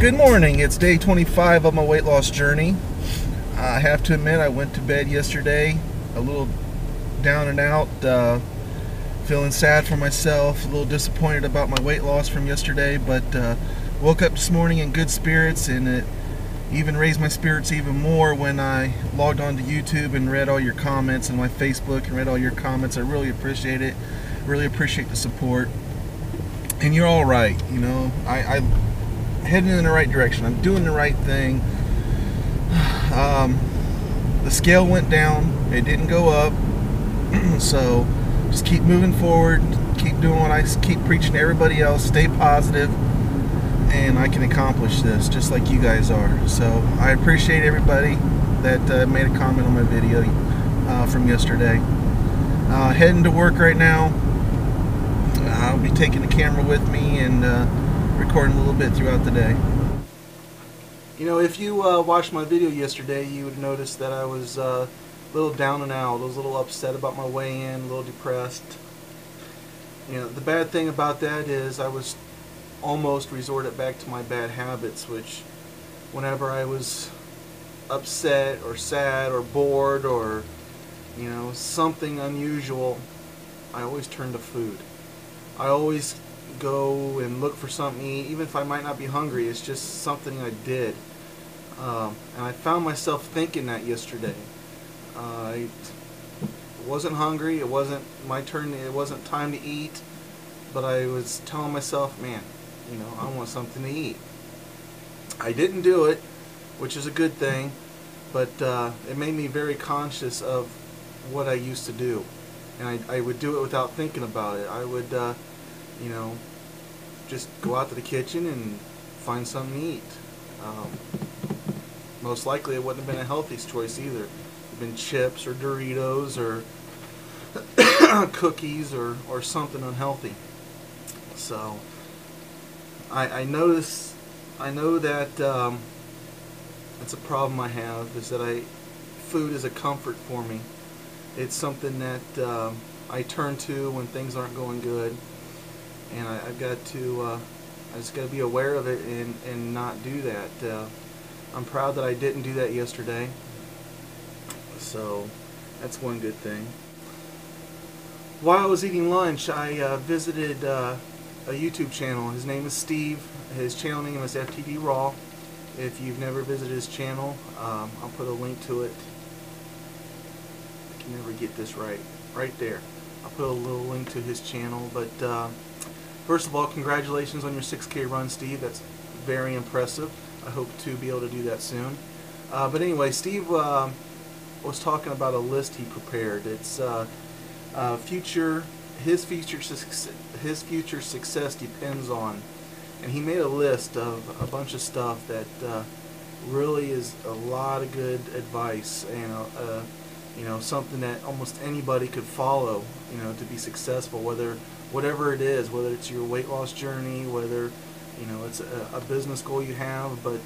Good morning. It's day 25 of my weight loss journey. I have to admit I went to bed yesterday a little down and out, feeling sad for myself, a little disappointed about my weight loss from yesterday, but woke up this morning in good spirits, and it even raised my spirits even more when I logged on to YouTube and read all your comments, and my Facebook and read all your comments. I really appreciate it. Really appreciate the support. And you're all right, you know. I heading in the right direction. I'm doing the right thing. The scale went down. It didn't go up. So just keep moving forward. Keep doing what I keep preaching to everybody else. Stay positive, and I can accomplish this just like you guys are. So I appreciate everybody that made a comment on my video from yesterday. Heading to work right now. I'll be taking the camera with me and recording a little bit throughout the day. You know, if you watched my video yesterday, you would notice that I was a little down and out. I was a little upset about my weigh-in, a little depressed. You know, the bad thing about that is I was almost resorted back to my bad habits, which whenever I was upset or sad or bored or, you know, something unusual, I always turn to food. I always go and look for something to eat, even if I might not be hungry. It's just something I did. And I found myself thinking that yesterday. I wasn't hungry, it wasn't my turn, it wasn't time to eat, but I was telling myself, man, you know, I want something to eat. I didn't do it, which is a good thing, but it made me very conscious of what I used to do. And I would do it without thinking about it. I would, you know, just go out to the kitchen and find something to eat. Most likely it wouldn't have been a healthy choice either. It would have been chips or Doritos or cookies or something unhealthy. So I know that it's a problem I have, is that food is a comfort for me. It's something that I turn to when things aren't going good, and I just got to be aware of it and not do that. I'm proud that I didn't do that yesterday, so that's one good thing. While I was eating lunch, I visited a YouTube channel. His name is Steve. His channel name is FTD Raw. If you've never visited his channel, I'll put a link to it. I can never get this right there. I'll put a little link to his channel. But first of all, congratulations on your 6K run, Steve. That's very impressive. I hope to be able to do that soon. But anyway, Steve was talking about a list he prepared. It's his future success depends on, and he made a list of a bunch of stuff that really is a lot of good advice, and you know, something that almost anybody could follow, you know, to be successful, whatever it is, whether it's your weight loss journey, whether, you know, it's a business goal you have. But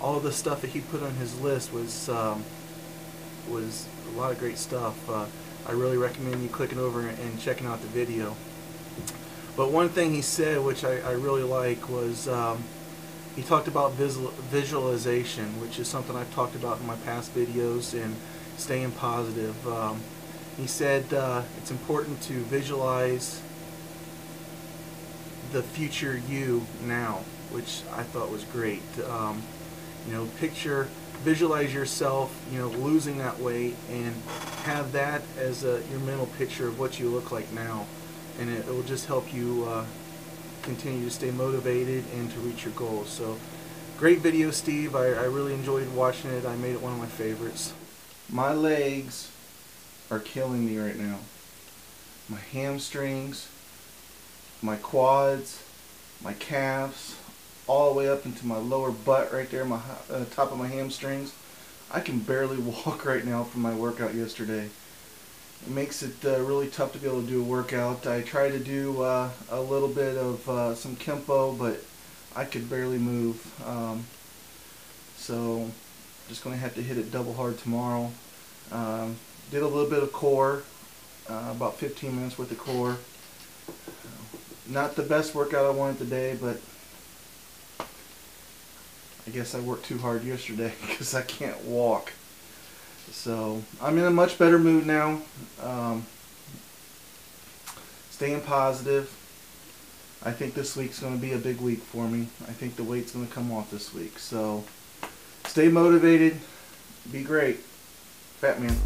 all of the stuff that he put on his list was a lot of great stuff. I really recommend you clicking over and checking out the video. But one thing he said, which I really like, was he talked about visualization, which is something I've talked about in my past videos, and staying positive. He said it's important to visualize the future you now, which I thought was great. You know, visualize yourself, you know, losing that weight, and have that as your mental picture of what you look like now, and it will just help you continue to stay motivated and to reach your goals. So, great video, Steve. I really enjoyed watching it. I made it one of my favorites. My legs are killing me right now. My hamstrings, my quads, my calves, all the way up into my lower butt right there, my top of my hamstrings. I can barely walk right now from my workout yesterday. It makes it really tough to be able to do a workout. I try to do a little bit of some Kempo, but I could barely move. So just going to have to hit it double hard tomorrow. Did a little bit of core, about 15 minutes worth of core. Not the best workout I wanted today, but I guess I worked too hard yesterday because I can't walk. So I'm in a much better mood now. Staying positive. I think this week's going to be a big week for me. I think the weight's going to come off this week. So stay motivated. Be great. Fat man.